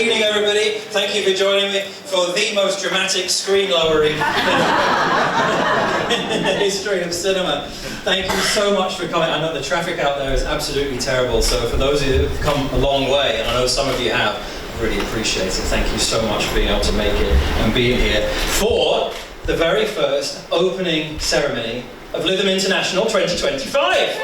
evening, everybody. Thank you for joining me for the most dramatic screen lowering in the history of cinema. Thank you so much for coming. I know the traffic out there is absolutely terrible, so for those of you that have come a long way, and I know some of you have, I really appreciate it. Thank you so much for being able to make it and being here for the very first opening ceremony of Lytham International 2025.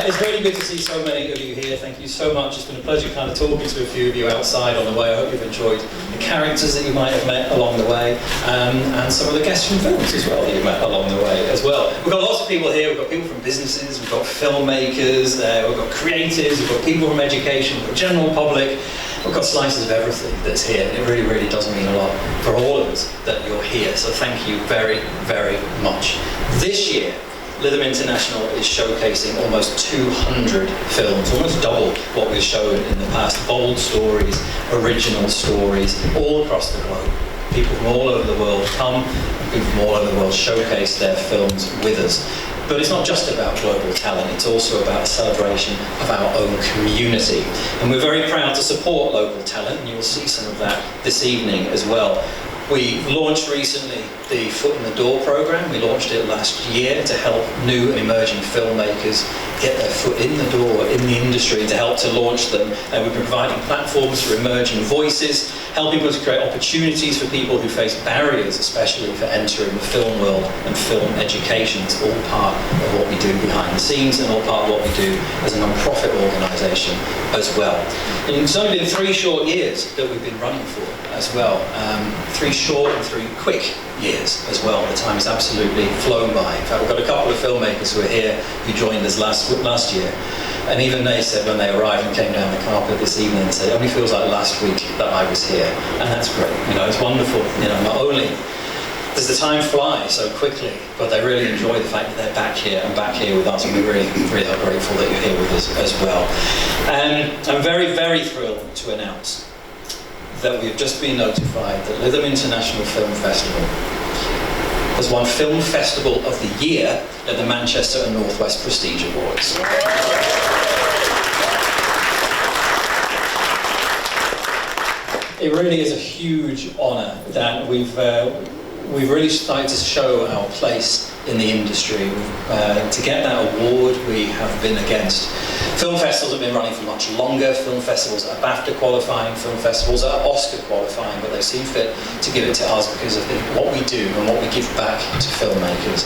It's really good to see so many of you here. Thank you so much. It's been a pleasure kind of talking to a few of you outside on the way. I hope you've enjoyed the characters that you might have met along the way, and some of the guests from films as well that you met along the way as well. We've got lots of people here. We've got people from businesses, we've got filmmakers, we've got creatives, we've got people from education, we've got general public. We've got slices of everything that's here, and it really, really does mean a lot for all of us that you're here. So thank you very, very much. This year, Lytham International is showcasing almost 200 films, almost double what we've shown in the past. Bold stories, original stories, all across the globe. People from all over the world come, and people from all over the world showcase their films with us. But it's not just about global talent, it's also about a celebration of our own community. And we're very proud to support local talent, and you will see some of that this evening as well. We launched recently the Foot in the Door programme. We launched it last year to help new and emerging filmmakers get their foot in the door in the industry, to help to launch them. And we've been providing platforms for emerging voices, helping us create opportunities for people who face barriers, especially for entering the film world and film education. It's all part of what we do behind the scenes and all part of what we do as a non-profit organisation as well. And it's only been 3 short years that we've been running for as well. 3 short and 3 quick years as well. The time has absolutely flown by. In fact, we've got a couple of filmmakers who are here who joined us last year, and even they said when they arrived and came down the carpet this evening, they said it only feels like last week that I was here, and that's great. You know, it's wonderful. You know, not only does the time fly so quickly, but they really enjoy the fact that they're back here and back here with us, and we're really, really are grateful that you're here with us as well. I'm very, very thrilled to announce that we've just been notified that Lytham International Film Festival has won Film Festival of the Year at the Manchester and North West Prestige Awards. It really is a huge honour that we've really started to show our place in the industry. To get that award, we have been against. Film festivals have been running for much longer. Film festivals are BAFTA qualifying, film festivals are Oscar qualifying, but they seem fit to give it to us because of what we do and what we give back to filmmakers.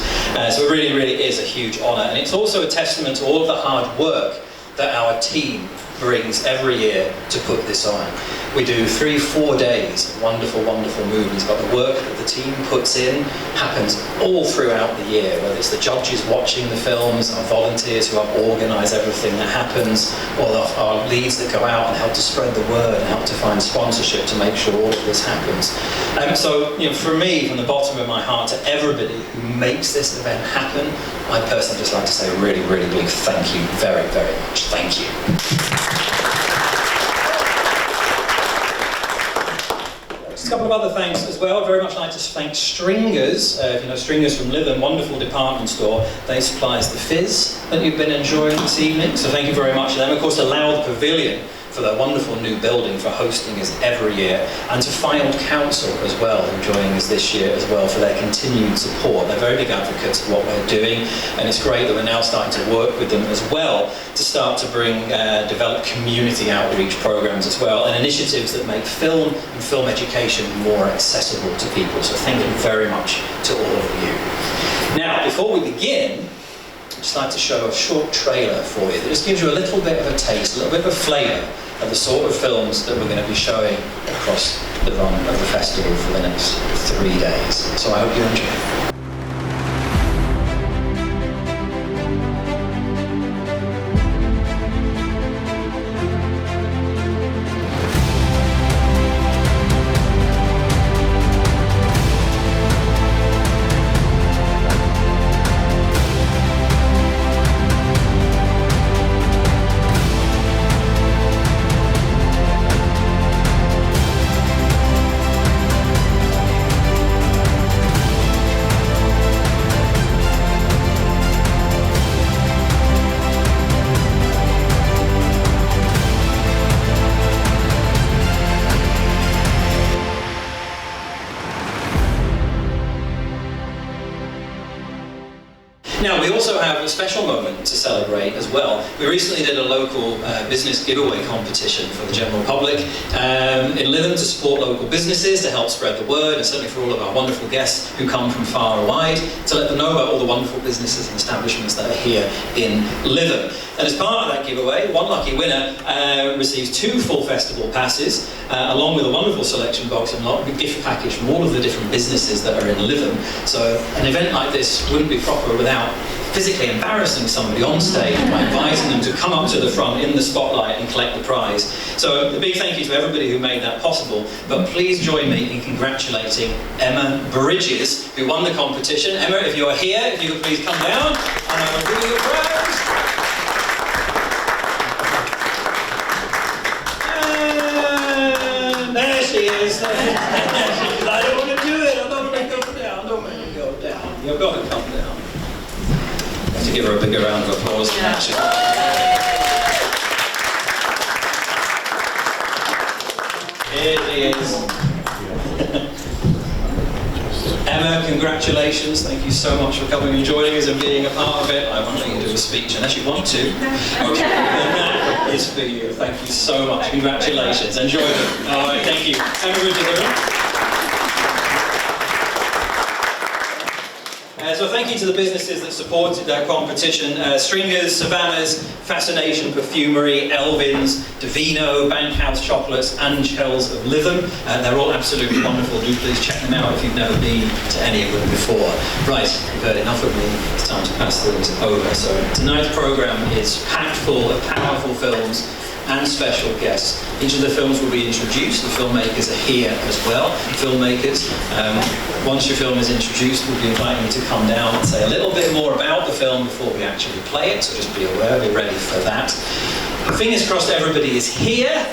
So it really, really is a huge honour, and it's also a testament to all of the hard work that our team brings every year to put this on. We do 3-4 days of wonderful, wonderful movies, but the work that the team puts in happens all throughout the year, whether it's the judges watching the films, our volunteers who help organise everything that happens, or our leads that go out and help to spread the word and help to find sponsorship to make sure all of this happens. So, you know, for me, from the bottom of my heart, to everybody who makes this event happen, I personally just like to say a really, really big thank you very, very much. Thank you. Just a couple of other thanks as well. I'd very much like to thank Stringers. If you know Stringers from Lytham, wonderful department store. They supply us the fizz that you've been enjoying this evening. So thank you very much to them. Of course, to Loud Pavilion for their wonderful new building for hosting us every year, and to Filed Council as well, who are joining us this year as well for their continued support. They're very big advocates of what we're doing, and it's great that we're now starting to work with them as well to start to develop community outreach programs as well, and initiatives that make film and film education more accessible to people. So thank you very much to all of you. Now, before we begin, I'd just like to show a short trailer for you that just gives you a little bit of a taste, a little bit of a flavour of the sort of films that we're going to be showing across the run of the festival for the next 3 days. So I hope you enjoy it. a special moment to celebrate as well. We recently did a local business giveaway competition for the general public in Lytham to support local businesses, to help spread the word, and certainly for all of our wonderful guests who come from far and wide, to let them know about all the wonderful businesses and establishments that are here in Lytham. And as part of that giveaway, one lucky winner receives 2 full festival passes, along with a wonderful selection box and a gift package from all of the different businesses that are in Lytham. So an event like this wouldn't be proper without physically embarrassing somebody on stage by inviting them to come up to the front in the spotlight and collect the prize. So a big thank you to everybody who made that possible, but please join me in congratulating Emma Bridges, who won the competition. Emma, if you are here, if you could please come down, and I will give you a prize. And there she is. I don't want to do it. I don't want to go down. I don't want to go down. You've got to come down. I have to give her a bigger round of applause than that. Here she is. Emma, congratulations. Thank you so much for coming and joining us and being a part of it. I won't let you do a speech unless you want to. Okay, that is for you. Thank you so much. Congratulations. Enjoy it. All right, thank you. Emma Bridges. So thank you to the businesses that supported that competition. Stringers, Savannah's, Fascination Perfumery, Elvin's, Divino, Bankhouse Chocolates, and Shells of Lytham. They're all absolutely wonderful. Do please check them out if you've never been to any of them before. Right, you've heard enough of me. It's time to pass things over. So tonight's programme is packed full of powerful films and special guests. Each of the films will be introduced. The filmmakers are here as well. Filmmakers, once your film is introduced, we'll be inviting you to come down and say a little bit more about the film before we actually play it, so just be aware, be ready for that. Fingers crossed everybody is here.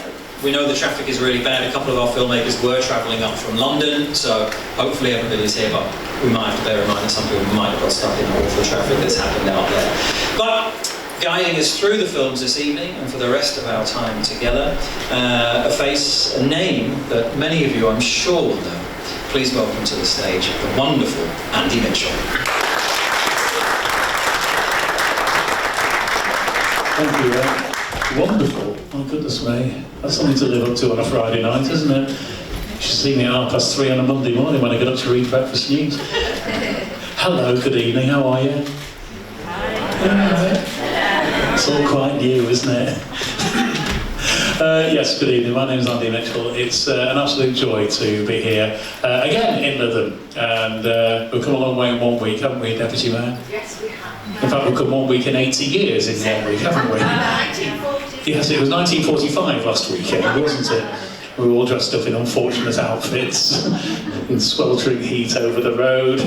We know the traffic is really bad. A couple of our filmmakers were travelling up from London, so hopefully everybody's here, but we might have to bear in mind that some people might have got stuck in the awful traffic that's happened out there. But guiding us through the films this evening and for the rest of our time together, a face, a name that many of you I'm sure will know. Please welcome to the stage the wonderful Andy Mitchell. Thank you. Wonderful. My goodness me. That's something to live up to on a Friday night, isn't it? You should see me at 3:30 on a Monday morning when I get up to read breakfast news. Hello, good evening, how are you? Hi. It's all quite new, isn't it? Yes, good evening. My name is Andy Mitchell. It's an absolute joy to be here again in Lytham. And we've come a long way in 1 week, haven't we, Deputy Mayor? Yes, we have. In fact, we've come 1 week in 80 years in 1 week, haven't we? 1940. Yes, it was 1945 last weekend, wasn't it? We were all dressed up in unfortunate outfits, in sweltering heat over the road.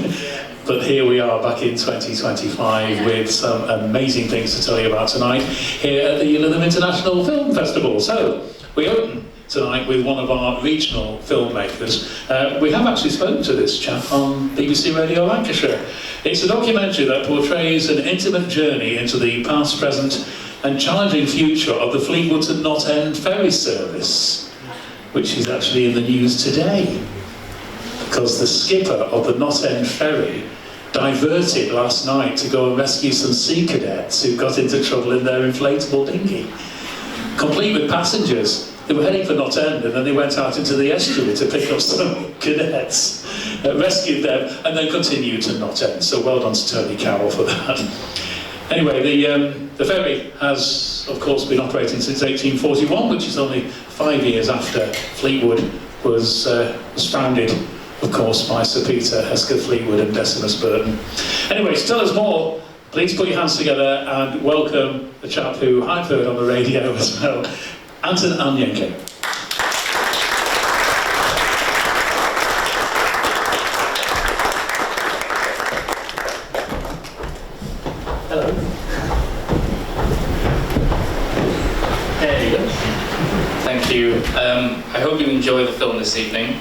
But here we are back in 2025 with some amazing things to tell you about tonight here at the Lytham International Film Festival. So, we open tonight with one of our regional filmmakers. We have actually spoken to this chap on BBC Radio Lancashire. It's a documentary that portrays an intimate journey into the past, present and challenging future of the Fleetwood to Knott End ferry service, which is actually in the news today, because the skipper of the Knott End ferry diverted last night to go and rescue some sea cadets who got into trouble in their inflatable dinghy, complete with passengers. They were heading for Knott End and then they went out into the estuary to pick up some cadets, rescued them and then continued to Knott End. So well done to Tony Carroll for that. Anyway, the ferry has of course been operating since 1841, which is only 5 years after Fleetwood was founded, of course, by Sir Peter Hesker Fleetwood and Decimus Burton. Anyway, to tell us more, please put your hands together and welcome the chap who I've heard on the radio as well, Anton Arenko. Hello. There you go. Thank you. I hope you enjoy the film this evening.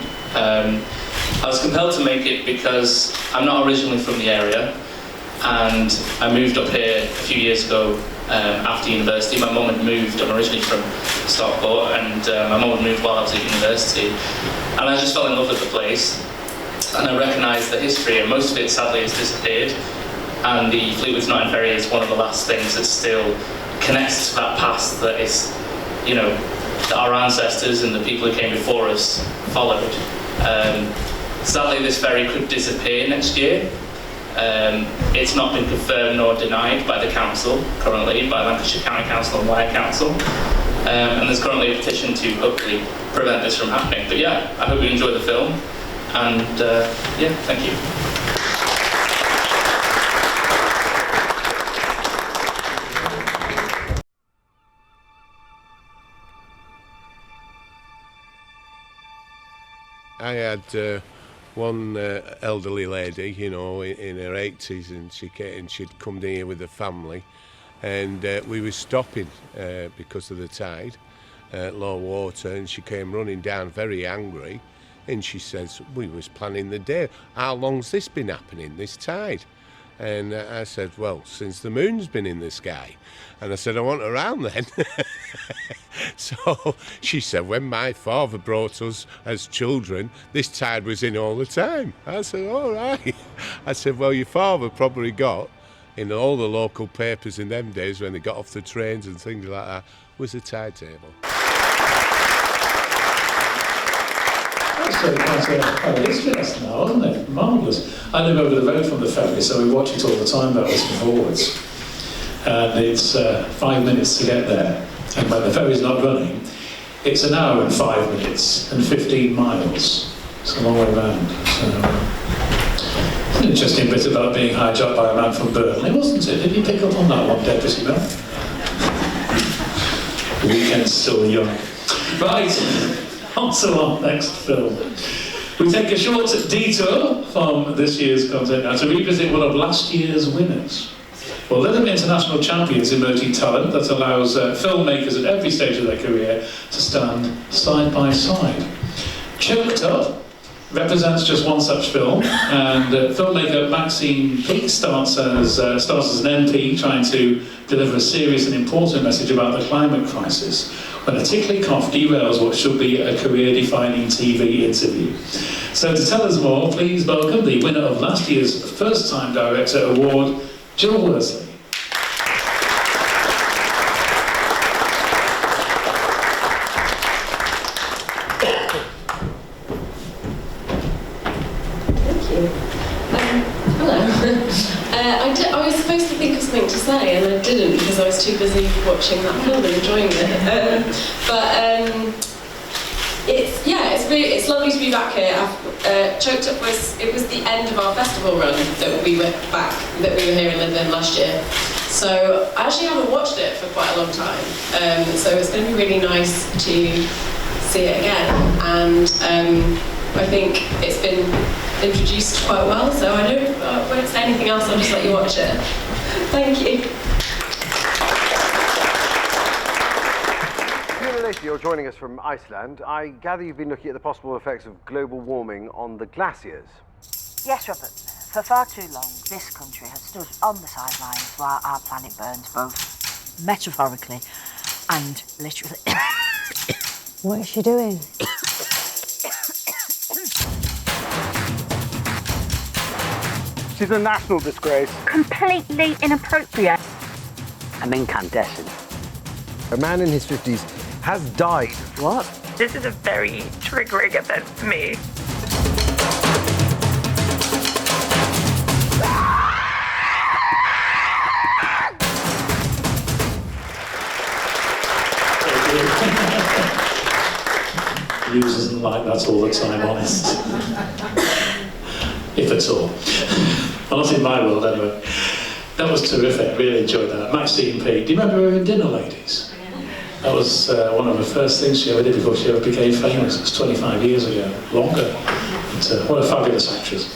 I was compelled to make it because I'm not originally from the area, and I moved up here a few years ago after university. My mum had moved. I'm originally from Stockport, and my mum had moved while I was at university, and I just fell in love with the place, and I recognised the history, and most of it sadly has disappeared. And the Fleetwood's Notting Ferry is one of the last things that still connects to that past that is, you know, that our ancestors and the people who came before us followed. Sadly, this ferry could disappear next year. It's not been confirmed nor denied by the council currently, by Lancashire County Council and Wire Council. And there's currently a petition to hopefully prevent this from happening. But yeah, I hope you enjoy the film. And yeah, thank you. I had one elderly lady, you know, in her 80s, and she'd come down here with her family, and we were stopping because of the tide, low water, and she came running down very angry, and she says, we was planning the day. How long's this been happening, this tide? And I said, well, since the moon's been in the sky. And I said, I want around then. So she said, when my father brought us as children, this tide was in all the time. I said, all right. I said, well, your father probably got, in all the local papers in them days when they got off the trains and things like that, was a tide table. That's quite a history lesson now, wasn't it? Marvellous. I live over the road from the ferry, so we watch it all the time, backwards and forwards. And it's 5 minutes to get there. And when the ferry's not running, it's an hour and 5 minutes and 15 miles. It's a long way round. So, it's an interesting bit about being hijacked by a man from Burnley, wasn't it? Did you pick up on that one, Deputy Mayor? The weekend's still young. Right. On to our next film. We take a short detour from this year's content now to revisit one of last year's winners. Well, Lytham International Champions Emerging Talent that allows filmmakers at every stage of their career to stand side by side. Choked Up represents just one such film, and filmmaker Maxine Peake starts as an MP trying to deliver a serious and important message about the climate crisis when a tickly cough derails what should be a career-defining TV interview. So to tell us more, please welcome the winner of last year's First Time Director Award, Jill Worsley. I was supposed to think of something to say and I didn't because I was too busy watching that film and enjoying it. It's lovely to be back here. Choked Up was the end of our festival run that we were here in London last year. So I actually haven't watched it for quite a long time. So it's going to be really nice to see it again. And I think it's been introduced quite well, so I won't say anything else, I'll just let you watch it. Thank you. You're joining us from Iceland. I gather you've been looking at the possible effects of global warming on the glaciers. Yes, Robert. For far too long, this country has stood on the sidelines while our planet burns, both metaphorically and literally. What is she doing? She's a national disgrace. Completely inappropriate. I'm incandescent. A man in his 50s has died. What? This is a very triggering event for me. News isn't like that all the time, honest. If at all. Well, not in my world, anyway. That was terrific, really enjoyed that. Maxine Peake, do you remember her in Dinner Ladies? That was one of the first things she ever did before she ever became famous. It was 25 years ago, longer. But, what a fabulous actress.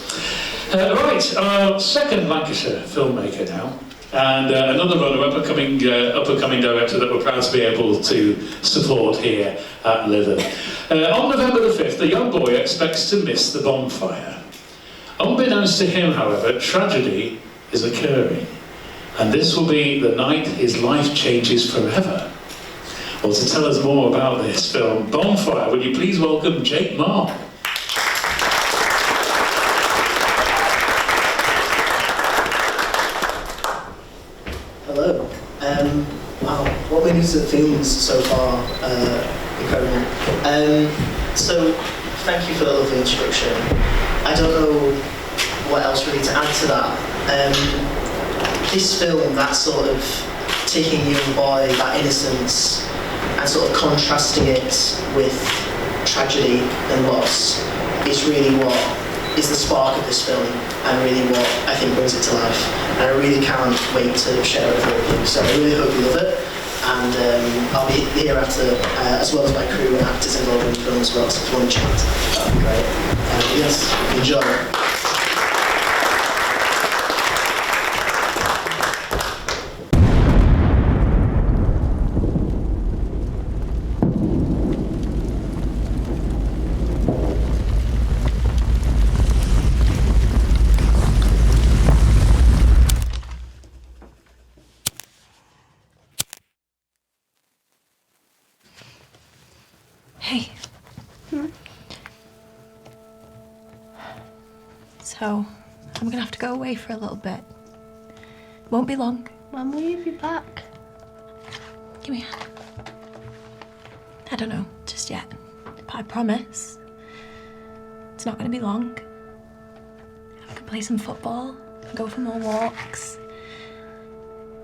Right, our second Lancashire filmmaker now, and another runner-up, up-and-coming director that we're proud to be able to support here at Lytham. On November the 5th, the young boy expects to miss the bonfire. Unbeknownst to him, however, tragedy is occurring, and this will be the night his life changes forever. Well, to tell us more about this film, Bonfire, would you please welcome Jake Marr? Wow, what many films so far, incredible. So, thank you for that lovely introduction. I don't know what else really to add to that. This film, that sort of taking a young boy, that innocence, and sort of contrasting it with tragedy and loss, is really what is the spark of this film, and really what I think brings it to life. And I really can't wait to share it with all of you. So I really hope you love it. And I'll be here after, as well as my crew and actors involved in the film as well, so if you want to chat, that'd be great. Yes, enjoy. Hey. So, I'm gonna have to go away for a little bit. Won't be long. When will you be back? Give me a hand. I don't know just yet, but I promise it's not gonna be long. I can play some football, go for more walks.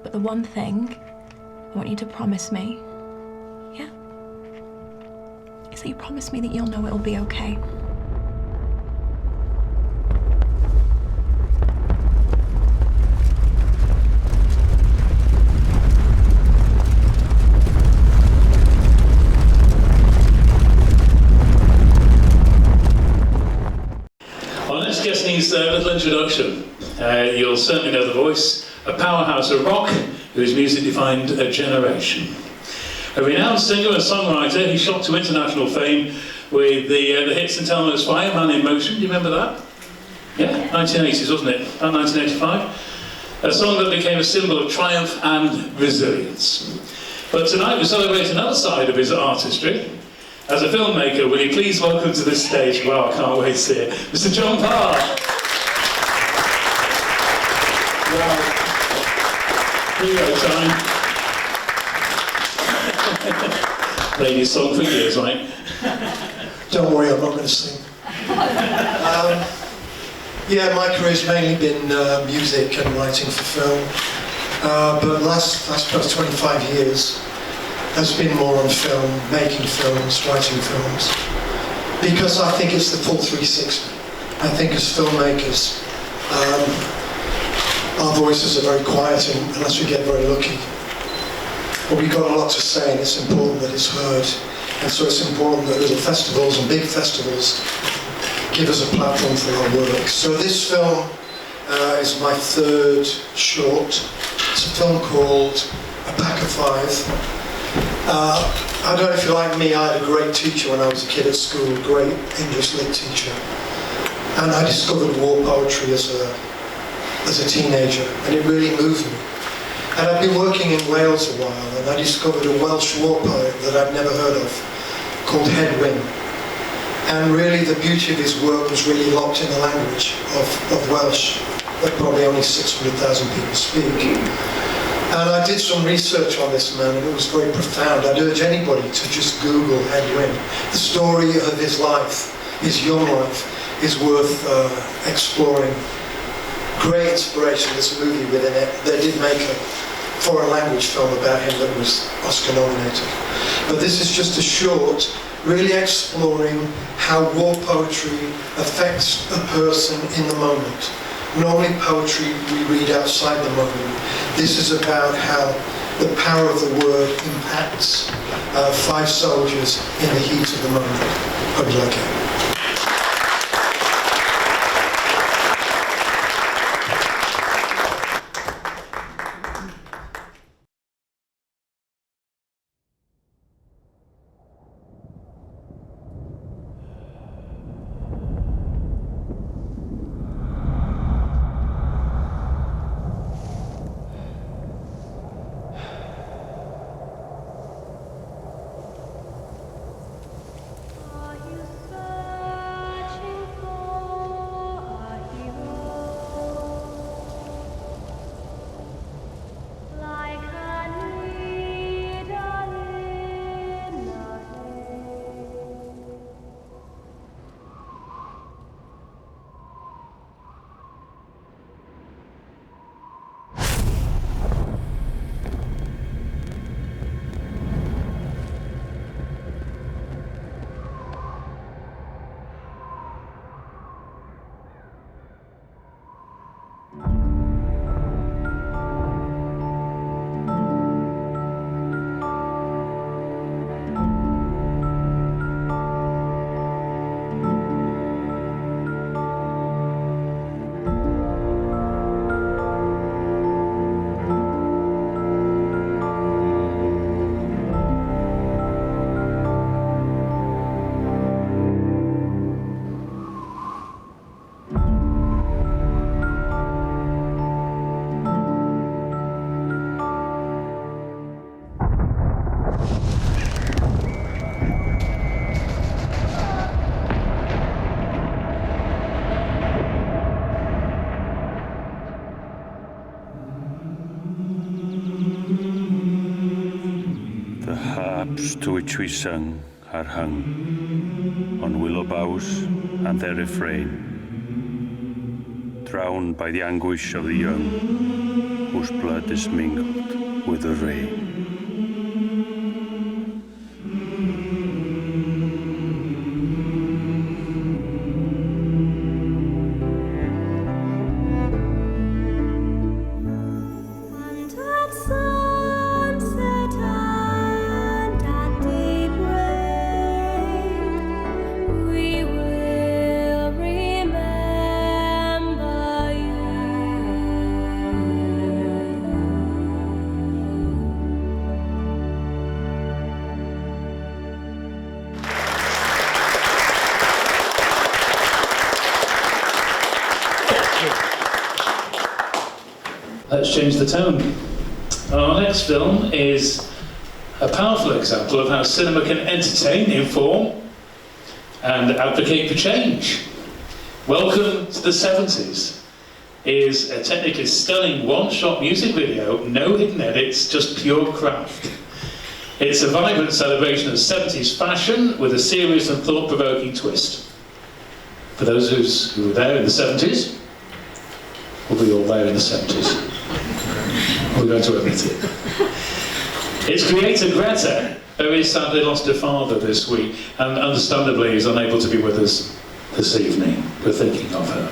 But the one thing I want you to promise me, yeah, is that you promise me that you'll know it'll be okay. Our next guest needs a little introduction. You'll certainly know the voice, a powerhouse of rock whose music defined a generation. A renowned singer and songwriter, he shot to international fame with the hits and Thelma's Fire, Man in Motion. Do you remember that? Yeah, 1980s, wasn't it? About 1985. A song that became a symbol of triumph and resilience. But tonight we celebrate another side of his artistry. As a filmmaker, will you please welcome to this stage, wow, I can't wait to see it, Mr. John Parr. Wow. Hero time. Played his song for years, right? Don't worry, I'm not going to sing. Yeah, my career's mainly been music and writing for film, but last 25 years has been more on film, making films, writing films, because I think it's the full 360. I think as filmmakers, our voices are very quiet unless we get very lucky. But we've got a lot to say, and it's important that it's heard. And so it's important that little festivals and big festivals give us a platform for our work. So this film is my third short. It's a film called A Pack of Five. I don't know if you're like me, I had a great teacher when I was a kid at school, a great English lit teacher. And I discovered war poetry as a teenager, and it really moved me. And I've been working in Wales a while, and I discovered a Welsh war poet that I'd never heard of, called Hedwyn. And really the beauty of his work was really locked in the language of Welsh, that probably only 600,000 people speak. And I did some research on this man, and it was very profound. I'd urge anybody to just Google Hedwyn. The story of his life, his young life, is worth exploring. Great inspiration, this movie within it. They did make a foreign language film about him that was Oscar nominated. But this is just a short, really exploring how war poetry affects a person in the moment. Normally poetry we read outside the moment. This is about how the power of the word impacts five soldiers in the heat of the moment. Hope you like it. Are you ropes to which we sung are hung on willow boughs and their refrain, drowned by the anguish of the young, whose blood is mingled with the rain. Let's change the tone. Our next film is a powerful example of how cinema can entertain, inform, and advocate for change. Welcome to the 70s is a technically stunning one-shot music video, no hidden edits, just pure craft. It's a vibrant celebration of 70s fashion with a serious and thought-provoking twist. For those who were there in the 70s, we'll be all there in the 70s. We're going to admit it. Its creator, Greta, very sadly lost her father this week and understandably is unable to be with us this evening. We're thinking of her.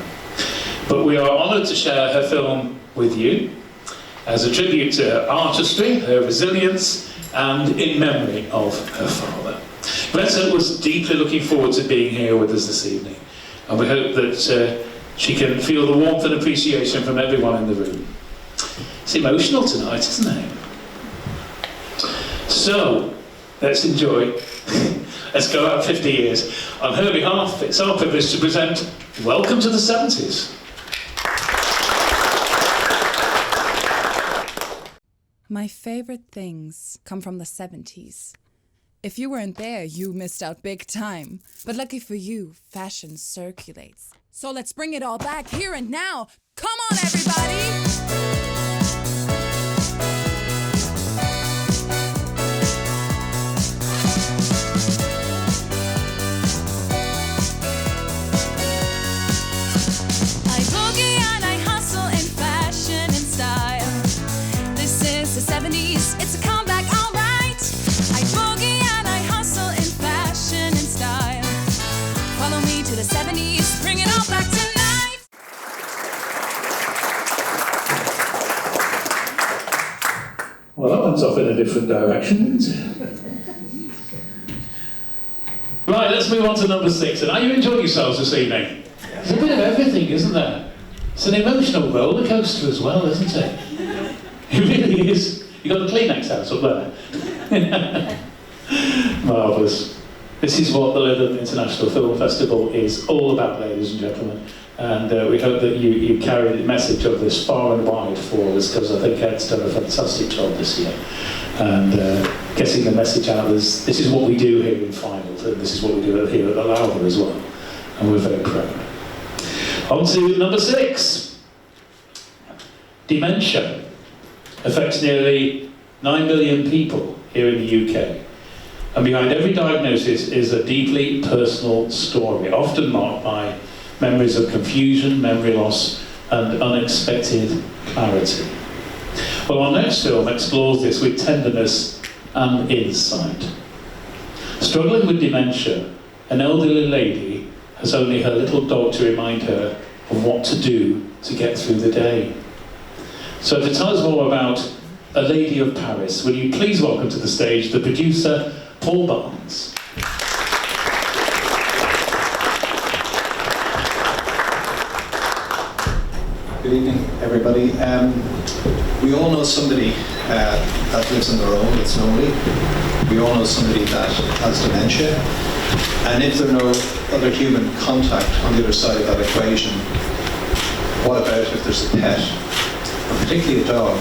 But we are honoured to share her film with you as a tribute to her artistry, her resilience, and in memory of her father. Greta was deeply looking forward to being here with us this evening, and we hope that she can feel the warmth and appreciation from everyone in the room. It's emotional tonight, isn't it? So, let's enjoy. Let's go out 50 years. On her behalf, it's our privilege to present Welcome to the 70s. My favourite things come from the 70s. If you weren't there, you missed out big time. But lucky for you, fashion circulates. So let's bring it all back here and now. Come on, everybody! It's a comeback, alright. I boogie and I hustle in fashion and style. Follow me to the 70s, bring it all back tonight. Well, that one's off in a different direction, isn't it? Right, let's move on to number 6. And are you enjoying yourselves this evening? There's a bit of everything, isn't there? It's an emotional roller coaster as well, isn't it? It really is. You got the Kleenex house up there. Marvellous. This is what the Lytham International Film Festival is all about, ladies and gentlemen. And we hope that you carry the message of this far and wide for us, because I think Ed's done a fantastic job this year. And getting the message out, this is what we do here in Finals, and this is what we do here at the Lowther as well. And we're very proud. On to number 6. Dementia affects nearly 9 million people here in the UK. And behind every diagnosis is a deeply personal story, often marked by memories of confusion, memory loss, and unexpected clarity. Well, our next film explores this with tenderness and insight. Struggling with dementia, an elderly lady has only her little dog to remind her of what to do to get through the day. So to tell us more about A Lady of Paris, will you please welcome to the stage the producer, Paul Barnes. Good evening, everybody. We all know somebody that lives on their own, it's lonely. We all know somebody that has dementia. And if there are no other human contact on the other side of that equation, what about if there's a pet? And particularly a dog.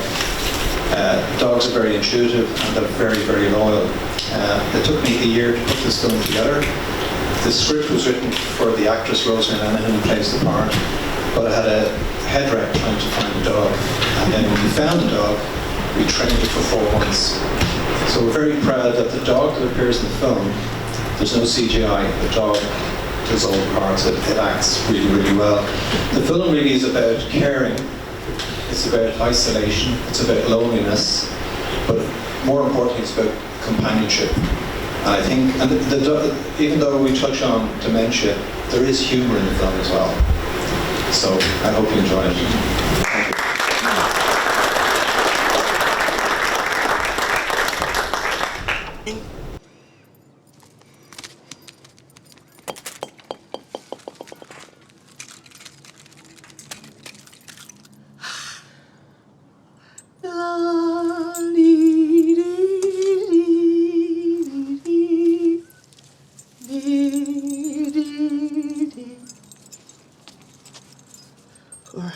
Dogs are very intuitive and they're very, very loyal. It took me a year to put this film together. The script was written for the actress Rosemary Lanahan, who plays the part, but I had a head wreck trying to find a dog. And then when we found a dog, we trained it for 4 months. So we're very proud that the dog that appears in the film, there's no CGI, the dog does all the parts, it acts really, really well. The film really is about caring, it's about isolation, it's about loneliness, but more importantly it's about companionship. And I think, and even though we touch on dementia, there is humour in the film as well. So I hope you enjoy it. Thank you.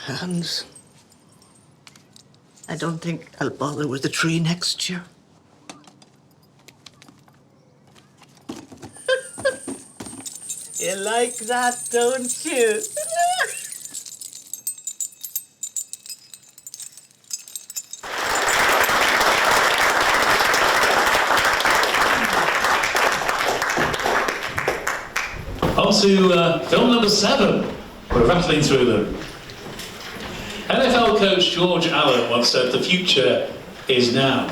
Hands. I don't think I'll bother with the tree next year. You like that, don't you? On to film number 7. We're rattling through them. NFL coach George Allen once said, "The future is now."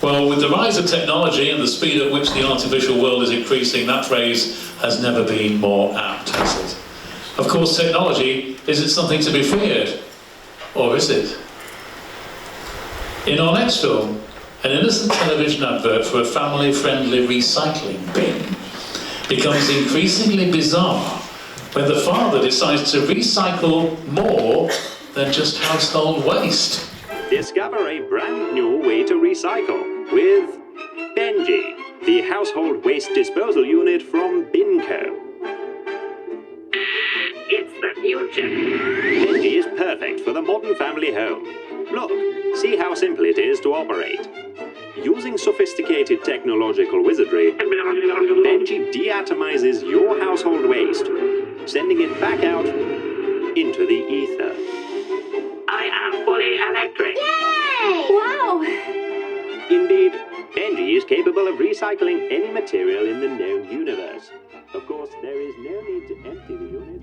Well, with the rise of technology and the speed at which the artificial world is increasing, that phrase has never been more apt, has it? Of course, technology isn't something to be feared, or is it? In our next film, an innocent television advert for a family-friendly recycling bin becomes increasingly bizarre when the father decides to recycle more than just household waste. Discover a brand new way to recycle with Benji, the household waste disposal unit from Binco. It's the future. Benji is perfect for the modern family home. Look, see how simple it is to operate. Using sophisticated technological wizardry, Benji deatomizes your household waste, sending it back out into the ether. I am fully electric. Yay! Wow! Indeed, Benji is capable of recycling any material in the known universe. Of course, there is no need to empty the unit.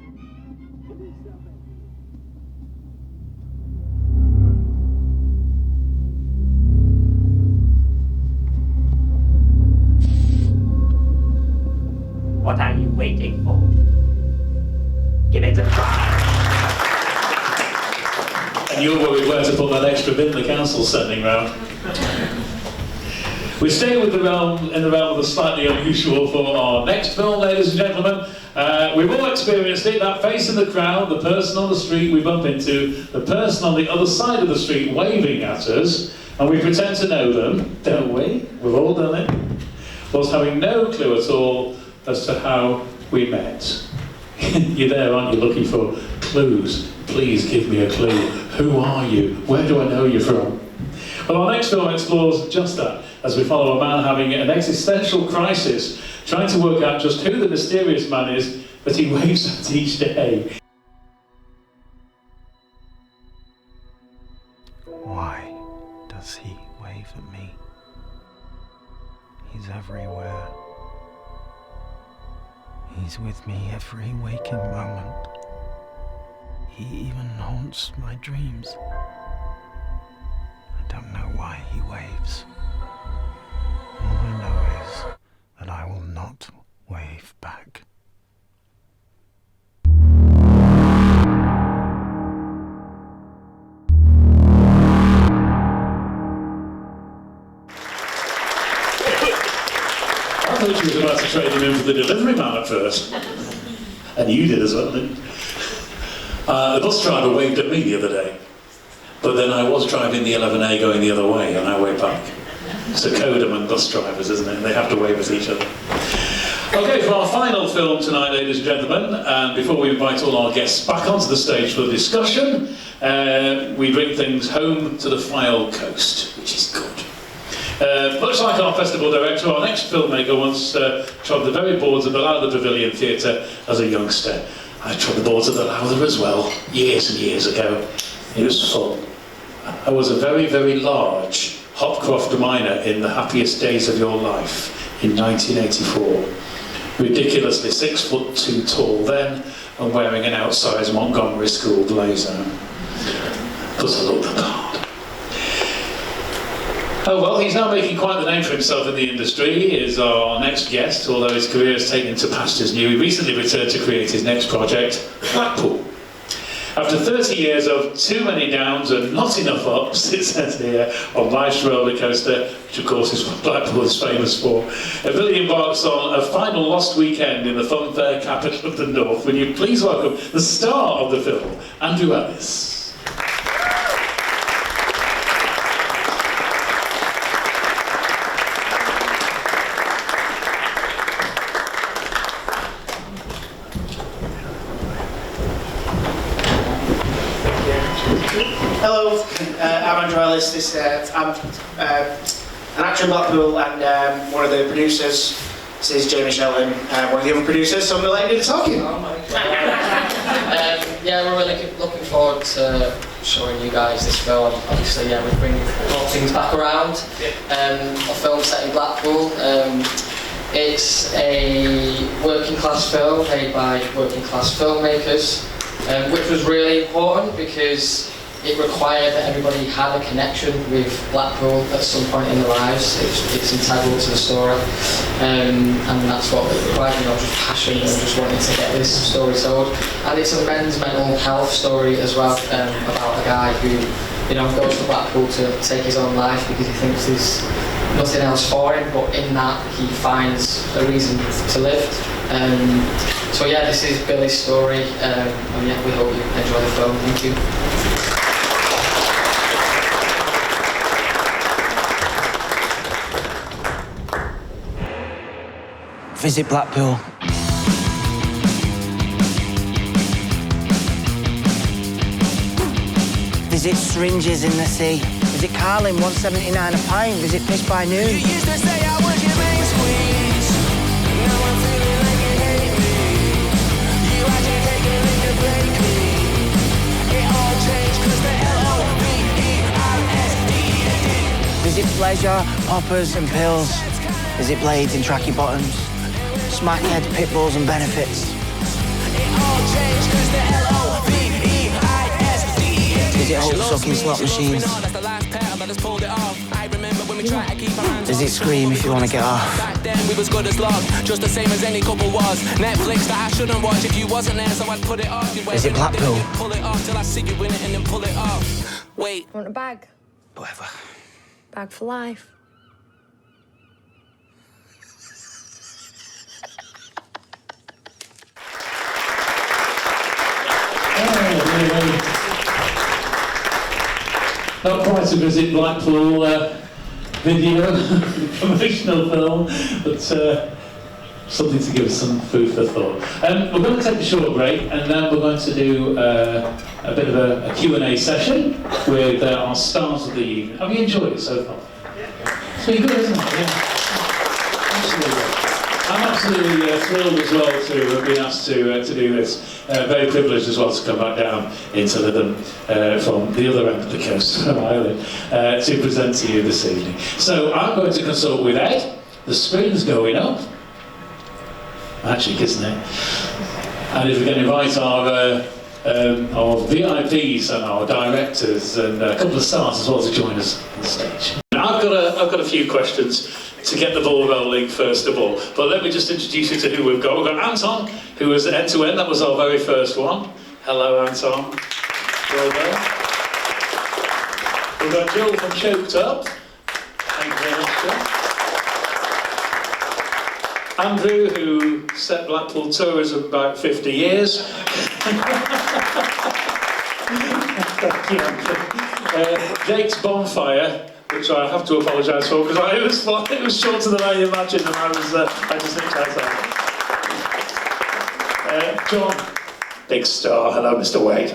What are you waiting for? Give it a try. And you're worried where to put that extra bin the council's sending round. We stay with in the realm of the slightly unusual for our next film, ladies and gentlemen. We've all experienced it, that face in the crowd, the person on the street we bump into, the person on the other side of the street waving at us, and we pretend to know them, don't we? We've all done it. Whilst having no clue at all as to how we met. You're there, aren't you, looking for clues? Please give me a clue. Who are you? Where do I know you from? Well, our next film explores just that, as we follow a man having an existential crisis, trying to work out just who the mysterious man is that he waves at each day. Why does he wave at me? He's everywhere. He's with me every waking moment. He even haunts my dreams. I don't know why he waves. All I know is that I will not wave back. I thought you was about to trade him in for the delivery man at first. And you did as well, didn't you? The bus driver waved at me the other day. But then I was driving the 11A going the other way and I waved back. It's a code among bus drivers, isn't it? They have to wave at each other. Okay, for our final film tonight, ladies and gentlemen, and before we invite all our guests back onto the stage for the discussion, we bring things home to the Fylde coast, which is good. Much like our festival director, our next filmmaker once trod the very boards of the Lowther Pavilion Theatre as a youngster. I trod the boards of the Lowther as well, years and years ago. It was fun. I was a very, very large Hopcroft Miner in The Happiest Days of Your Life in 1984. Ridiculously 6'2" tall then, and wearing an outsized Montgomery School blazer. Does look the part. Oh well, he's now making quite the name for himself in the industry. He is our next guest, although his career has taken him to pastures new. He recently returned to create his next project, Blackpool. After 30 years of too many downs and not enough ups, it says here, on life's roller coaster, which of course is what Blackpool is famous for, Billy embarks on a final lost weekend in the funfair capital of the North. Will you please welcome the star of the film, Andrew Ellis. Hello, I'm Andrew Ellis. I'm an actor in Blackpool and one of the producers. This is Jamie Shelton, one of the other producers, so I'm delighted to talk to you. Oh my God. Yeah, we're really looking forward to showing you guys this film. Obviously, yeah, we're bringing all things back around. A film set in Blackpool. It's a working class film made by working class filmmakers, which was really important because it required that everybody had a connection with Blackpool at some point in their lives. It's integral to the story, and that's what it required, just passion and just wanting to get this story told. And it's a men's mental health story as well, about a guy who, goes to Blackpool to take his own life because he thinks there's nothing else for him, but in that he finds a reason to live. So yeah, this is Billy's story, and yeah, we hope you enjoy the film. Thank you. Visit Blackpool. Visit syringes in the sea. Visit Carlin, 179 a pint. Visit Fish by Noon. You used to say I was your main squeeze. Now I'm feeling like you hate me. You agitated and you break me. It all changed cause the L-O-V-E-R-S-D-E-D. Visit pleasure, poppers and pills. Visit blades and tracky bottoms. Smackhead, pit bulls and benefits. It all changed cause the L-O-V-E-I-S-D-E-D. Visit hope sucking slot machines. Visit Scream if you want to get off. Back then we was good as love, just the same as any couple was. Netflix that I shouldn't watch if you wasn't there, so I'd put it off. Visit Blackpool. Pull it off till I see you in it and then pull it off. Wait. Want a bag? Whatever. Bag for life. Not quite a Visit Blackpool video, promotional film, but something to give us some food for thought. We're going to take a short break, and then we're going to do a bit of a Q&A session with our stars of the evening. Have you enjoyed it so far? It's been good, isn't it? Yeah. Absolutely. I'm absolutely thrilled as well to have been asked to do this. Very privileged as well to come back down into Lytham from the other end of the coast from Hyland to present to you this evening. So I'm going to consult with Ed. The screen's going up. Magic, isn't it? And if we can invite our VIPs and our directors and a couple of stars as well to join us on the stage. I've got a few questions to get the ball rolling first of all, but let me just introduce you to who we've got. We've got Anton, who was end to end. That was our very first one. Hello, Anton. Well done. We've got Jill from Choked Up. Thank you very much, Jill. Andrew, who set Blackpool tourism back 50 years. Thank you, Andrew. Jake's Bonfire, which I have to apologise for because it was shorter than I imagined, and I just nicked outside. John, big star. Hello, Mr. Wade.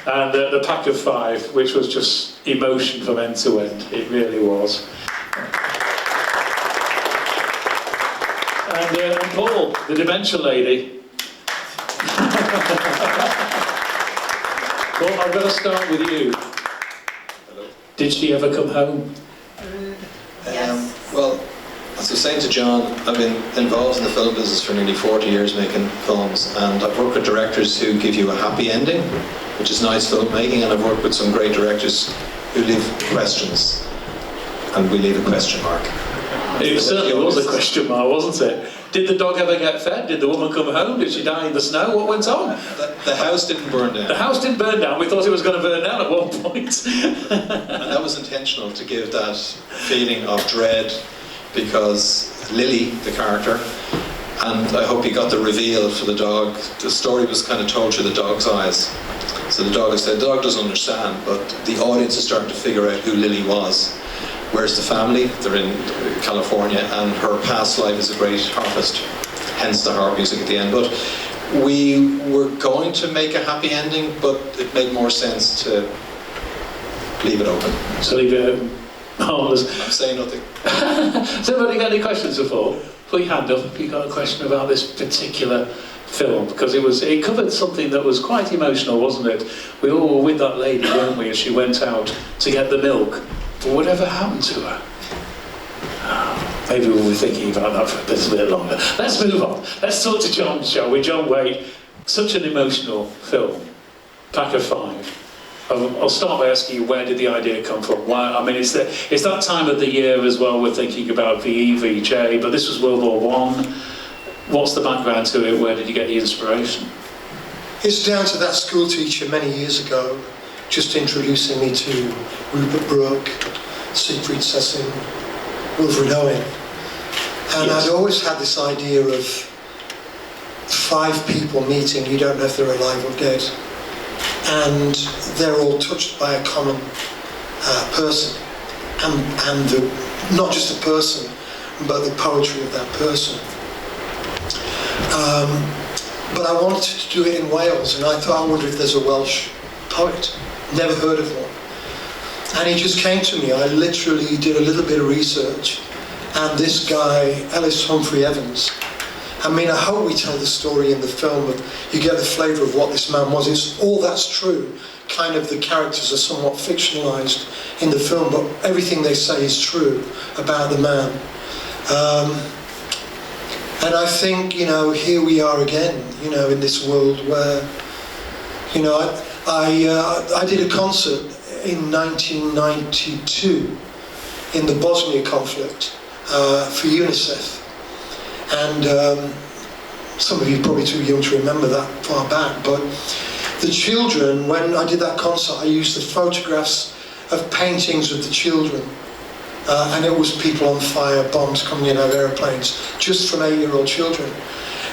And the pack of five, which was just emotion from end to end. It really was. And Paul, the dementia lady. Well, I've got to start with you. Did she ever come home? As I was saying to John, I've been involved in the film business for nearly 40 years making films, and I've worked with directors who give you a happy ending, which is nice filmmaking, and I've worked with some great directors who leave questions, and we leave a question mark. It certainly was a question mark, wasn't it? Did the dog ever get fed? Did the woman come home? Did she die in the snow? What went on? The house didn't burn down. The house didn't burn down. We thought it was going to burn down at one point. And that was intentional, to give that feeling of dread, because Lily, the character, and I hope you got the reveal for the dog. The story was kind of told through the dog's eyes. So the dog doesn't understand, but the audience is starting to figure out who Lily was. Where's the family? They're in California, and her past life is a great harvest, hence the harp music at the end. But we were going to make a happy ending, but it made more sense to leave it open. So leave it open. I'm saying nothing. Has anybody got any questions before? Put your hand up if you got a question about this particular film, because it covered something that was quite emotional, wasn't it? We all were with that lady, weren't we, as she went out to get the milk. But whatever happened to her? Oh, maybe we'll be thinking about that for a little bit longer. Let's move on. Let's talk to John, shall we? John Wade, such an emotional film. Pack of 5. I'll start by asking you, where did the idea come from? Why? I mean, it's that time of the year as well. We're thinking about VE, VJ, but this was World War I. What's the background to it? Where did you get the inspiration? It's down to that school teacher many years ago, just introducing me to Rupert Brooke, Siegfried Sessin, Wilfred Owen. And I'd always had this idea of 5 people meeting, you don't know if they're alive or dead, and they're all touched by a common person, and not just the person, but the poetry of that person. But I wanted to do it in Wales, and I thought, I wonder if there's a Welsh poet. Never heard of one. And he just came to me. I literally did a little bit of research, and this guy, Ellis Humphrey Evans, I mean, I hope we tell the story in the film, but you get the flavour of what this man was. It's all that's true. Kind of the characters are somewhat fictionalised in the film, but everything they say is true about the man. And I think, you know, here we are again, you know, in this world where, you know, I did a concert in 1992 in the Bosnia conflict for UNICEF. And some of you are probably too young to remember that far back, but the children, when I did that concert, I used the photographs of paintings of the children. And it was people on fire, bombs coming in out of airplanes, just from 8-year-old children.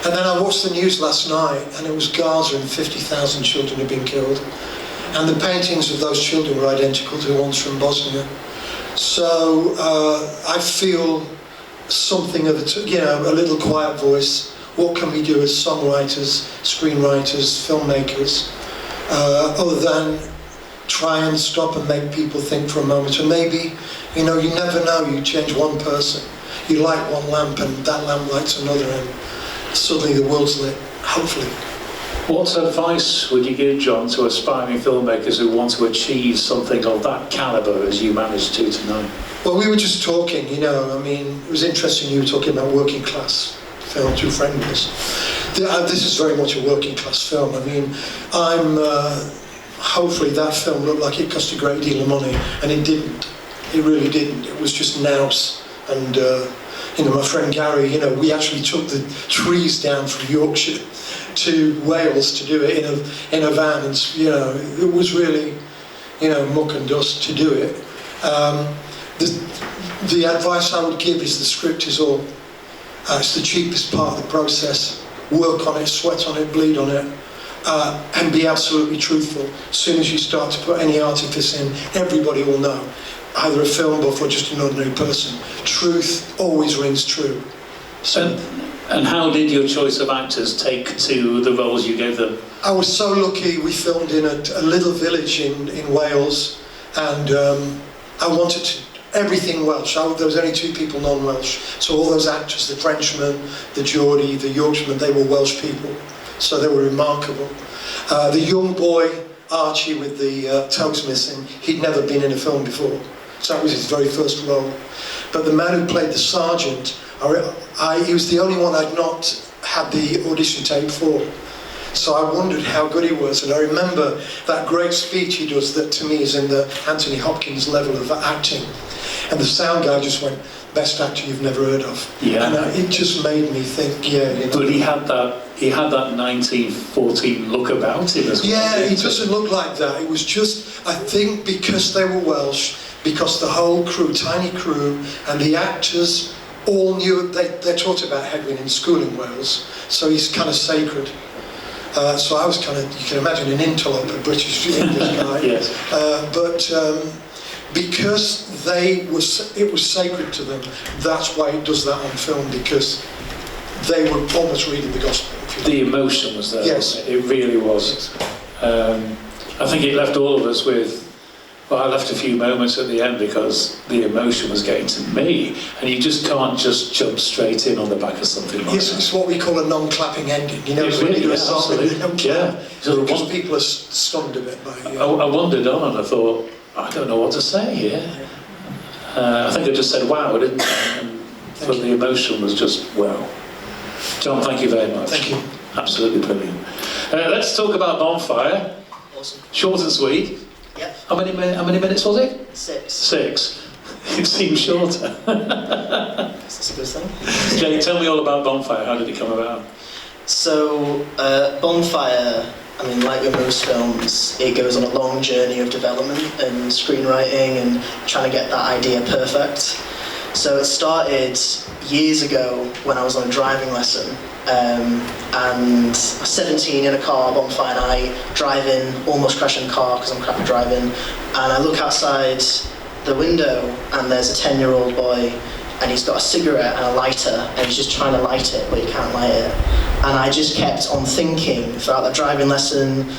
And then I watched the news last night, and it was Gaza, and 50,000 children had been killed. And the paintings of those children were identical to the ones from Bosnia. So I feel something of a little quiet voice. What can we do as songwriters, screenwriters, filmmakers, other than try and stop and make people think for a moment? And maybe, you know, you never know, you change one person, you light one lamp and that lamp lights another, and suddenly the world's lit, hopefully. What advice would you give, John, to aspiring filmmakers who want to achieve something of that calibre as you managed to tonight? Well, we were just talking, you know, I mean, it was interesting you were talking about working class films, your friend was. This is very much a working class film. I mean, hopefully that film looked like it cost a great deal of money, and it didn't. It really didn't. It was just nous. And, you know, my friend Gary, you know, we actually took the trees down from Yorkshire to Wales to do it in a van, and, you know, it was really, you know, muck and dust to do it. The advice I would give is the script is all, it's the cheapest part of the process. Work on it, sweat on it, bleed on it, and be absolutely truthful. As soon as you start to put any artifice in, everybody will know. Either a film buff or just an ordinary person. Truth always rings true. So, and how did your choice of actors take to the roles you gave them? I was so lucky. We filmed in a little village in Wales, and I wanted everything Welsh. There was only 2 people non-Welsh, so all those actors, the Frenchman, the Geordie, the Yorkshireman, they were Welsh people, so they were remarkable. The young boy, Archie, with the toes missing, he'd never been in a film before. So that was his very first role. But the man who played the sergeant, he was the only one I'd not had the audition tape for. So I wondered how good he was, and I remember that great speech he does that to me is in the Anthony Hopkins level of acting. And the sound guy just went, best actor you've never heard of. Yeah. And it just made me think, yeah. You know, but he had that 1914 look about him as well. Yeah, he doesn't look like that. It was just, I think because they were Welsh, because the whole crew, tiny crew, and the actors all knew, they taught about Hedwyn in school in Wales, so he's kind of sacred. So I was kind of, you can imagine an interloper, a British English guy. Yes. Because it was sacred to them, that's why it does that on film, because they were almost reading the gospel. The emotion was there. Yes. It really was. I think it left all of us with, well, I left a few moments at the end because the emotion was getting to me, and you just can't just jump straight in on the back of something like that. It's what we call a non-clapping ending. You know, it's when you do a song and they don't clap. Because people are stunned a bit by it. I wandered on and I thought, I don't know what to say here. I think I just said wow, didn't I? But the emotion was just wow. John, thank you very much. Thank you. Absolutely brilliant. Let's talk about Bonfire. Awesome. Short and sweet. Yep. How many minutes was it? 6. 6. It seems shorter. That's a good thing. Jay, tell me all about Bonfire. How did it come about? So, Bonfire, I mean, like with most films, it goes on a long journey of development and screenwriting and trying to get that idea perfect. So it started years ago when I was on a driving lesson, and I was 17 in a car, bonfire night, driving, almost crashing the car because I'm crap at driving, and I look outside the window and there's a 10-year-old boy and he's got a cigarette and a lighter and he's just trying to light it, but he can't light it. And I just kept on thinking throughout that driving lesson,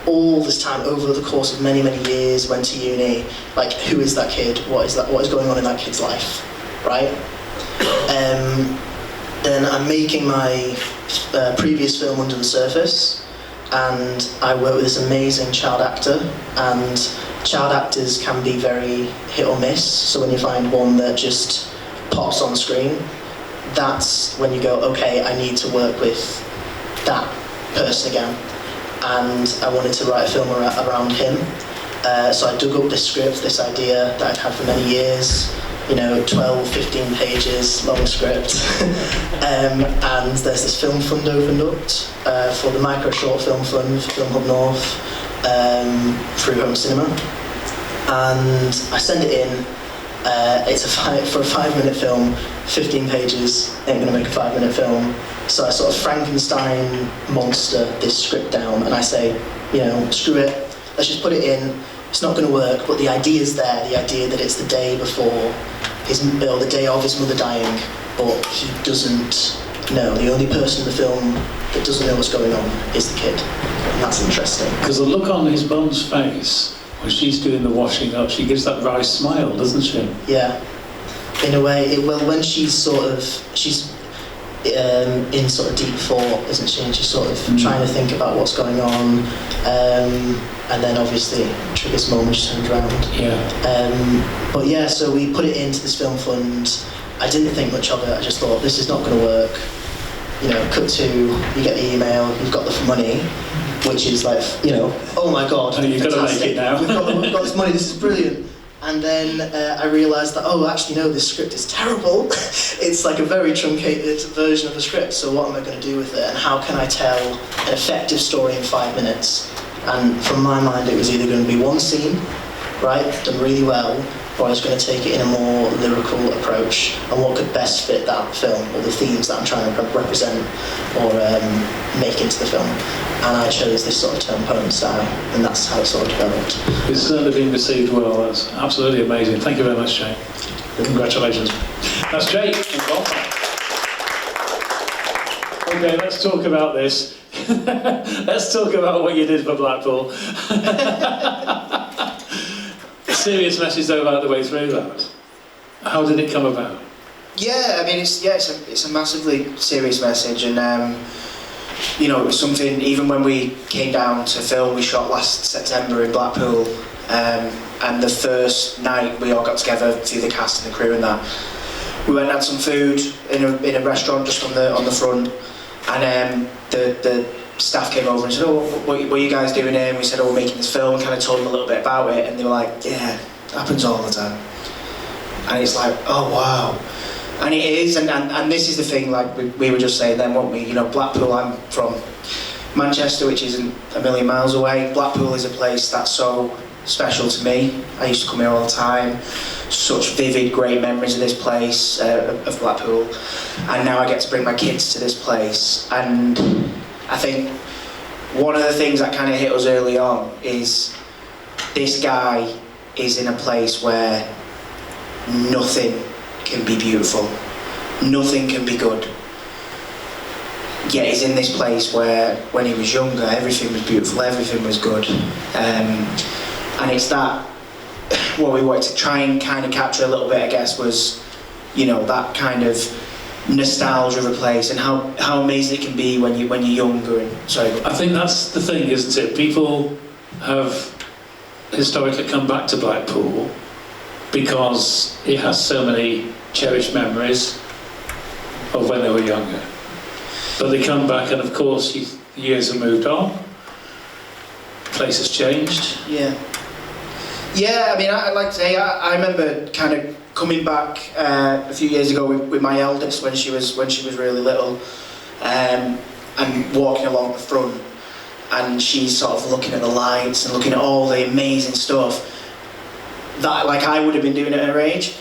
all this time over the course of many, many years, went to uni, like, who is that kid? What is going on in that kid's life, right? Then I'm making my previous film, Under the Surface, and I work with this amazing child actor, and child actors can be very hit or miss, so when you find one that just pops on screen, that's when you go, okay, I need to work with that person again. And I wanted to write a film around him. So I dug up this script, this idea that I'd had for many years, 12, 15 pages, long script. And there's this film fund opened up for the Micro Short Film Fund, Film Hub North, through Home Cinema. And I send it in. It's for a 5-minute film, 15 pages, ain't gonna make a 5-minute film. So I sort of Frankenstein monster this script down and I say, screw it, let's just put it in. It's not gonna work, but the idea's there, the idea that it's the day before or the day of his mother dying, but he doesn't know. The only person in the film that doesn't know what's going on is the kid. And that's interesting. Because the look on his mum's face when she's doing the washing up, she gives that wry smile, doesn't she? Yeah, in a way. When she's in sort of deep thought, isn't she? And she's sort of trying to think about what's going on, and then obviously triggers moment she turns around. Yeah. But yeah, so we put it into this film fund. I didn't think much of it. I just thought this is not going to work. Cut to, you get the email, you've got the money, which is like, oh my god, you've got to make it now. we've got this money, this is brilliant. And then I realised that, actually no, this script is terrible. It's like a very truncated version of the script, so what am I going to do with it? And how can I tell an effective story in 5 minutes? And from my mind, it was either going to be one scene, right, done really well, or I was going to take it in a more lyrical approach, and what could best fit that film, or the themes that I'm trying to represent or make into the film. And I chose this sort of tone poem style, and that's how it sort of developed. It's certainly been received well. That's absolutely amazing. Thank you very much, Jay. Congratulations. That's Jay from Bonfire. Okay, let's talk about this. Let's talk about what you did for Blackpool. Serious message though about the way through that. How did it come about? Yeah, I mean, it's a massively serious message, and it was something. Even when we came down to film, we shot last September in Blackpool. And the first night we all got together, through the cast and the crew and that, we went and had some food in a restaurant just on the front, and the staff came over and said, "Oh, what are you guys doing here?" And we said, "Oh, we're making this film," and kind of told them a little bit about it, and they were like, "Yeah, it happens all the time." And it's like, oh wow. And it is, and this is the thing, like we were just saying then, weren't we? You know, Blackpool, I'm from Manchester, which isn't a million miles away. Blackpool is a place that's so special to me. I used to come here all the time. Such vivid, great memories of this place, of Blackpool. And now I get to bring my kids to this place. And I think one of the things that kind of hit us early on is this guy is in a place where nothing can be beautiful, nothing can be good. Yet he's in this place where, when he was younger, everything was beautiful, everything was good. And it's that, what we wanted to try and kind of capture a little bit, I guess, was, you know, that kind of nostalgia of a place and how amazing it can be when you're younger. And sorry. I think that's the thing, isn't it? People have historically come back to Blackpool because it has so many cherished memories of when they were younger. But they come back, and of course, years have moved on. The place has changed. Yeah. Yeah, I mean, I'd like to say, I remember kind of coming back a few years ago with my eldest when she was really little, and walking along the front, and she's sort of looking at the lights and looking at all the amazing stuff that, like, I would have been doing at her age.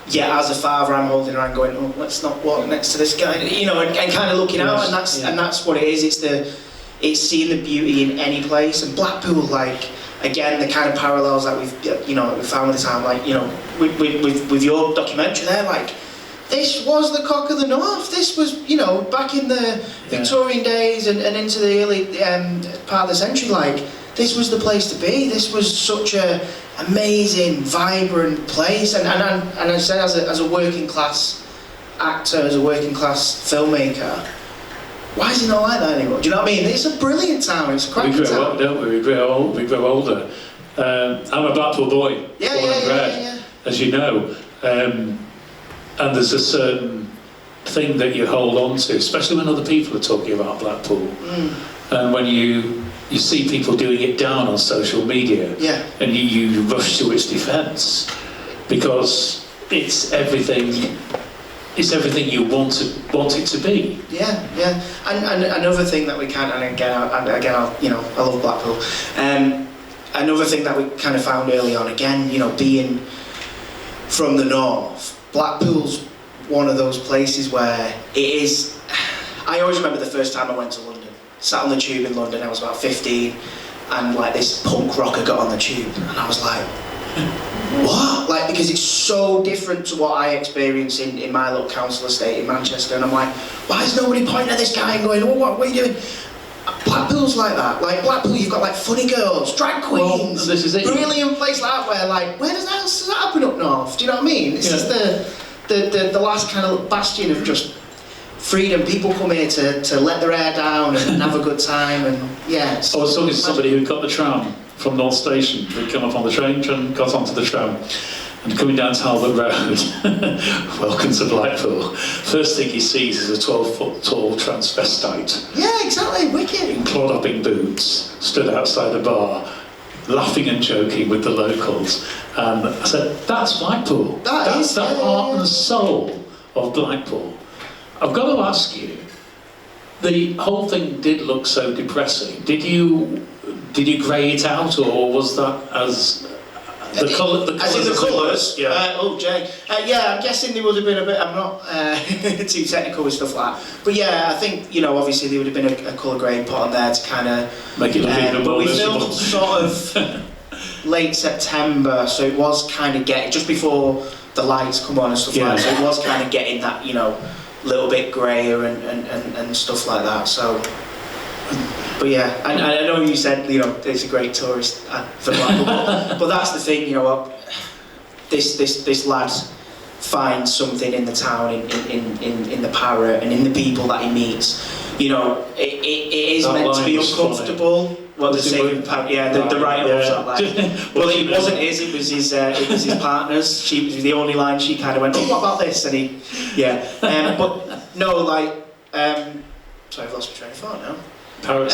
Yeah, as a father, I'm holding her and going, "Oh, let's not walk next to this guy," you know, and kind of looking out, and that's what it is. It's seeing the beauty in any place, and Blackpool, like, again, the kind of parallels that we've found with the time, like, you know, with your documentary there, like, this was the Cock of the North. This was, you know, back in the Victorian days and into the early part of the century, like, this was the place to be. This was such a amazing, vibrant place, and I say, as a working class actor, as a working class filmmaker, why is it not like that anymore? Do you know what I mean? It's a brilliant town. It's a cracking town. Up, don't we? We grow older. I'm a Blackpool boy, born and bred, as you know, and there's a certain thing that you hold on to, especially when other people are talking about Blackpool, and when you see people doing it down on social media, and you rush to its defence because it's everything. It's everything you want it to be. Yeah. And another thing that we can, and again, you know, I love Blackpool. Another thing that we kind of found early on, again, you know, being from the north, Blackpool's one of those places where it is. I always remember the first time I went to London. Sat on the tube in London. I was about 15, and like this punk rocker got on the tube, and I was like, what? Like, because it's so different to what I experience in my little council estate in Manchester, and I'm like, why is nobody pointing at this guy and going, "Oh, what are you doing?" Blackpool's like that. Like, Blackpool, you've got like funny girls, drag queens, this is it. Brilliant place like that, where, like, where does that happen up north? Do you know what I mean? This is the last kind of bastion of just freedom. People come here to let their hair down and have a good time, and I was talking to somebody who got the tram from North Station. They'd come up on the train, got onto the tram, and coming down Talbot Road, welcome to Blackpool. First thing he sees is a 12-foot tall transvestite. Yeah, exactly, wicked. In claw-upping boots, stood outside the bar, laughing and joking with the locals. And I said, that's Blackpool. That's the heart and soul of Blackpool. I've got to ask you, the whole thing did look so depressing. Did you grey it out, or was that as the colours? Jay. I'm guessing there would have been a bit. I'm not too technical with stuff like that, but yeah, I think, you know, obviously there would have been a colour grade put on there to kind of make it look even more But we visible. filmed sort of late September, so it was kind of getting just before the lights come on and stuff like that. So it was kind of getting that, you know, little bit greyer and stuff like that. So. But yeah, and I know you said, you know, it's a great tourist for Blackpool, but that's the thing, you know what, this lad finds something in the town, in the parrot, and in the people that he meets. You know, it is meant to be uncomfortable, What the saving part? Yeah, the writer loves that line. Well, it wasn't his. It was his partner's. She was the only line. She kind of went, "Oh, what about this?" And he, yeah. But no, like, sorry, I've lost my train of thought now. Paris.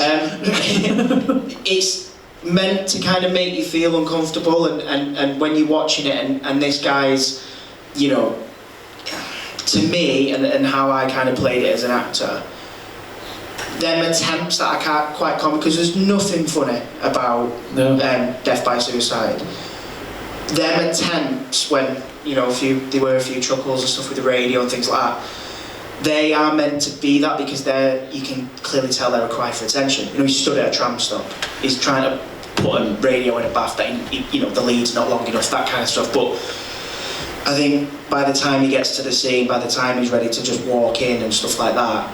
It's meant to kind of make you feel uncomfortable, and when you're watching it, and this guy's, you know, to me, and how I kind of played it as an actor. Them attempts that I can't quite comment, because there's nothing funny about death by suicide. Them attempts, when, you know, there were a few chuckles and stuff with the radio and things like that, they are meant to be that, because you can clearly tell they're a cry for attention. You know, he stood at a tram stop, he's trying to put a radio in a bath that, you know, the lead's not long enough, that kind of stuff. But I think by the time he gets to the scene, by the time he's ready to just walk in and stuff like that,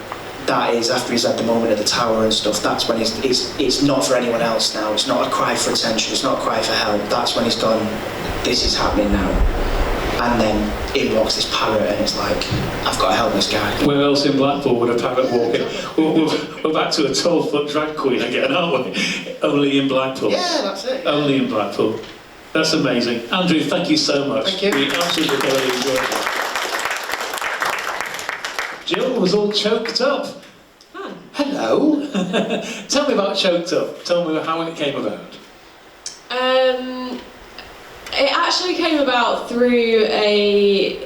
that is, after he's had the moment at the tower and stuff, that's when it's not for anyone else now. It's not a cry for attention, it's not a cry for help. That's when he's gone, this is happening now. And then in walks this parrot, and it's like, I've got to help this guy. Where else in Blackpool would a parrot walk in? We're back to a 12-foot drag queen again, aren't we? Only in Blackpool. Yeah, that's it. Only in Blackpool. That's amazing. Andrew, thank you so much. Thank you. We absolutely thoroughly enjoyed it. Jill was all choked up. Hi. Hello. Tell me about Choked Up. Tell me how it came about. It actually came about through I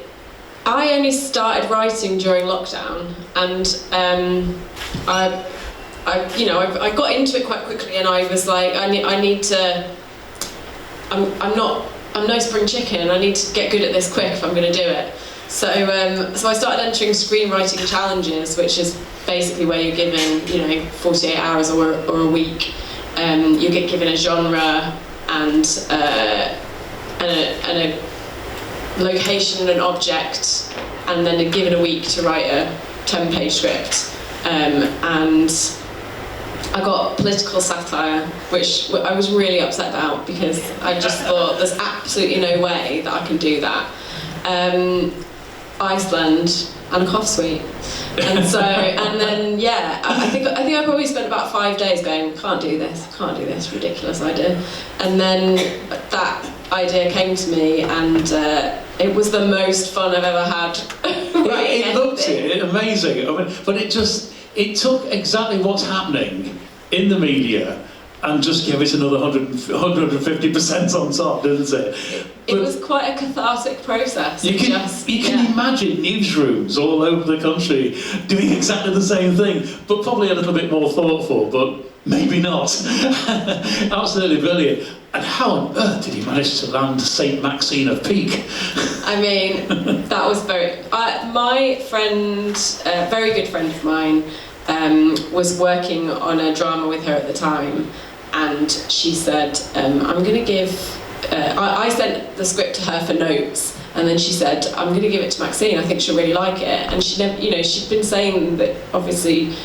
only started writing during lockdown, and I got into it quite quickly, and I was like, I need to. I'm no spring chicken. I need to get good at this quick if I'm going to do it. So I started entering screenwriting challenges, which is basically where you're given, you know, 48 hours or a week. You get given a genre and a location and an object, and then given a week to write a 10-page script. And I got political satire, which I was really upset about, because I just thought there's absolutely no way that I can do that. Iceland and a cough suite, and so, and then yeah, I think I probably spent about 5 days going, can't do this, ridiculous idea. And then that idea came to me, and it was the most fun I've ever had. It looked amazing. I mean, but it took exactly what's happening in the media and just give it another 150% on top, didn't it? It was quite a cathartic process. You can imagine newsrooms all over the country doing exactly the same thing, but probably a little bit more thoughtful, but maybe not. Absolutely brilliant. And how on earth did he manage to land St. Maxine of Peak? I mean, that was my friend, a very good friend of mine, was working on a drama with her at the time, and she said, I'm going to give... I sent the script to her for notes, and then she said, I'm going to give it to Maxine, I think she'll really like it. And she never, you know, she'd been saying that obviously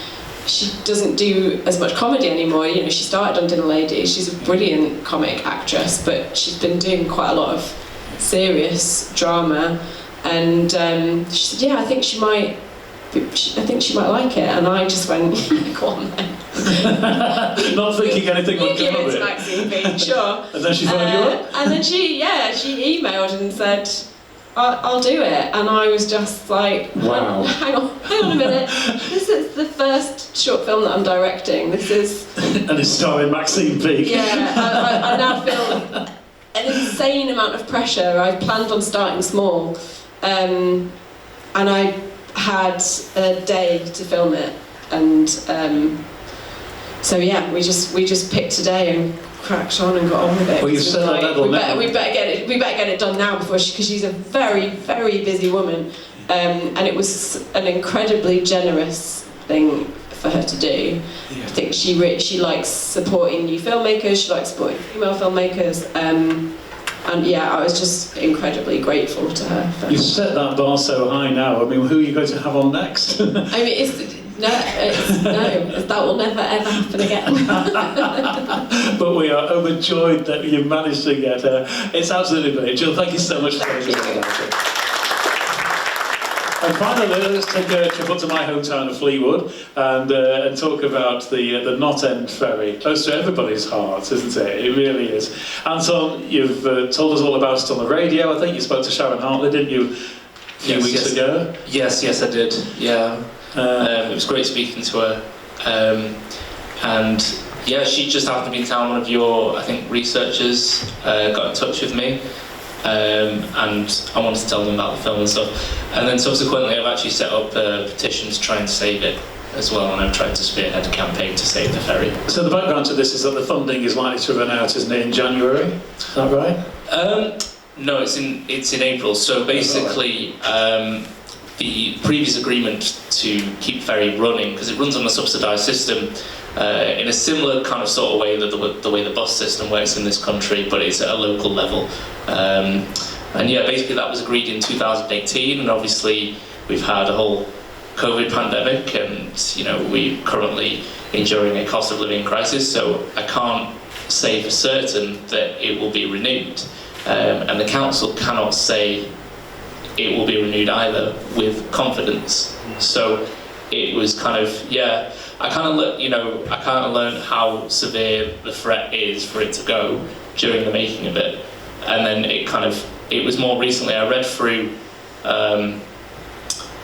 she doesn't do as much comedy anymore. You know, she started on Dinner Lady, she's a brilliant comic actress, but she's been doing quite a lot of serious drama. And she said, yeah, I think she might like it. And I just went, go on then. Not thinking anything would come of it. Maxine Bean, sure. And then she phoned you up? And then she emailed and said, I'll do it. And I was just like, wow. Hang on a minute. This is the first short film that I'm directing. This is... And it's starring Maxine Peake. Yeah, I now feel an insane amount of pressure. I planned on starting small. And I had a day to film it. And so yeah, we just picked today and cracked on and got on with it. Well, you've set that level now. We better get it done now because she's a very, very busy woman, and it was an incredibly generous thing for her to do. Yeah. I think she likes supporting new filmmakers. She likes supporting female filmmakers. And yeah, I was just incredibly grateful to her. You've set that bar so high now. I mean, who are you going to have on next? I mean, that will never ever happen again. But we are overjoyed that you managed to get her. It's absolutely brilliant. Jill, thank you so much for talking about it. And finally, let's take a trip up to my hometown of Fleetwood and talk about the Knot End Ferry. Close to everybody's heart, isn't it? It really is. Anton, you've told us all about it on the radio. I think you spoke to Sharon Hartley, didn't you, a few weeks ago? Yes, I did. Yeah. It was great speaking to her. And yeah, she just happened to be in town. One of your, I think, researchers got in touch with me. And I wanted to tell them about the film and stuff. And then subsequently I've actually set up a petition to try and save it as well, and I've tried to spearhead a campaign to save the ferry. So the background to this is that the funding is likely to run out, isn't it, in January? Is that right? No, it's in April. So basically the previous agreement to keep ferry running, because it runs on a subsidised system, in a similar kind of sort of way that the way the bus system works in this country, but it's at a local level. And yeah, basically that was agreed in 2018, and obviously we've had a whole COVID pandemic, and we're currently enduring a cost of living crisis, so I can't say for certain that it will be renewed. And the council cannot say it will be renewed either with confidence. So it was kind of, I kind of learned how severe the threat is for it to go during the making of it. And then it was more recently, I read through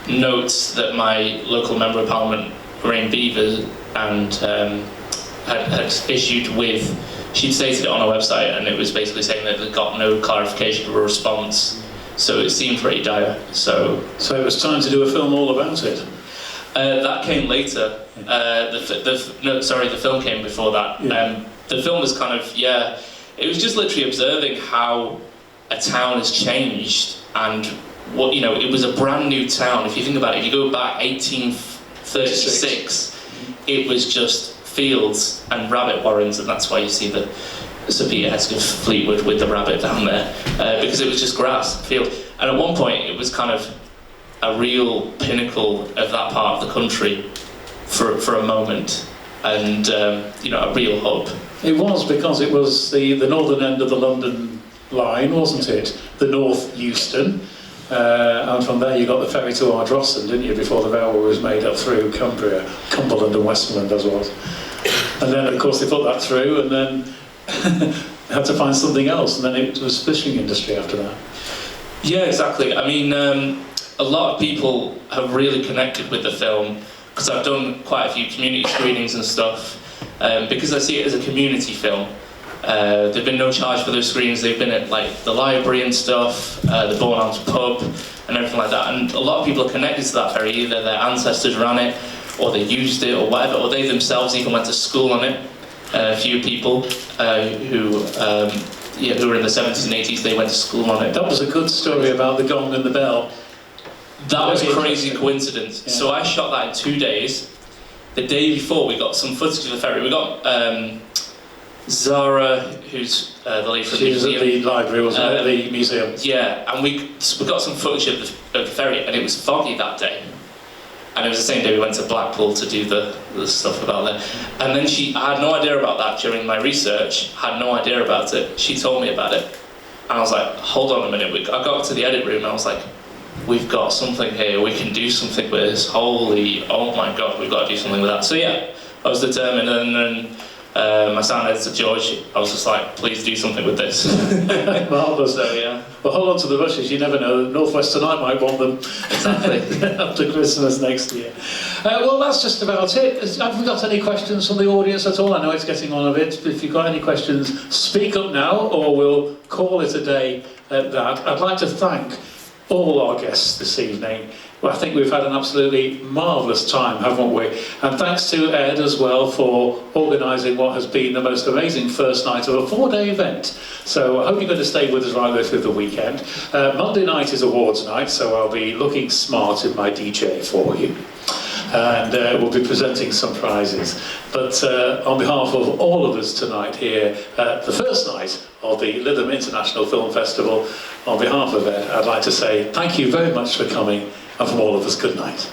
notes that my local Member of Parliament, Lorraine Beaver, and had issued with, she'd stated it on her website, and it was basically saying that they got no clarification or response, so it seemed pretty dire. So it was time to do a film all about it. That came later. The film came before that. Yeah. The film was kind of, it was just literally observing how a town has changed, and what, it was a brand new town. If you think about it, if you go back 1836, it was just fields and rabbit warrens, and that's why you see the Sir Peter Hesketh Fleetwood with the rabbit down there, because it was just grass, field. And at one point, it was kind of a real pinnacle of that part of the country for a moment, and a real hub. It was, because it was the northern end of the London line, wasn't it? The North Euston. And from there you got the ferry to Ardrossan, didn't you, before the railway was made up through Cumbria, Cumberland and Westmoreland as was. And then of course they put that through, and then had to find something else, and then it was fishing industry after that. Yeah, exactly. I mean, a lot of people have really connected with the film, because I've done quite a few community screenings and stuff, because I see it as a community film. There've been no charge for those screenings. They've been at like the library and stuff, the Bourne Arms pub and everything like that, and a lot of people are connected to that ferry. Either their ancestors ran it, or they used it, or whatever, or they themselves even went to school on it. A few people who were in the 70s and 80s, they went to school on it. That was a good story about the gong and the bell. That was a crazy coincidence. Yeah. So I shot that in 2 days. The day before, we got some footage of the ferry. We got Zara, who's the lady from the museum. She was at the library, wasn't it? At the museum. Yeah, and we got some footage of the ferry, and it was foggy that day. And it was the same day we went to Blackpool to do the stuff about that. And then I had no idea about that during my research, had no idea about it. She told me about it. And I was like, hold on a minute. I got to the edit room and I was like, we've got something here, we can do something with this. Oh my God, we've got to do something with that. So yeah, I was determined, and then my sound editor George, I was just like, please do something with this. Marvellous. So yeah. Well, hold on to the rushes, you never know, Northwest Tonight might want them. Exactly. After Christmas next year. Well, that's just about it. Have we got any questions from the audience at all? I know it's getting on a bit, but if you've got any questions, speak up now, or we'll call it a day at that. I'd like to thank all our guests this evening. Well, I think we've had an absolutely marvellous time, haven't we? And thanks to Ed as well for organising what has been the most amazing first night of a 4-day event. So I hope you're going to stay with us right the way through the weekend. Monday night is awards night, so I'll be looking smart in my DJ for you. And we'll be presenting some prizes. But on behalf of all of us tonight here at the first night of the Lytham International Film Festival, on behalf of Ed, I'd like to say thank you very much for coming, and from all of us, good night.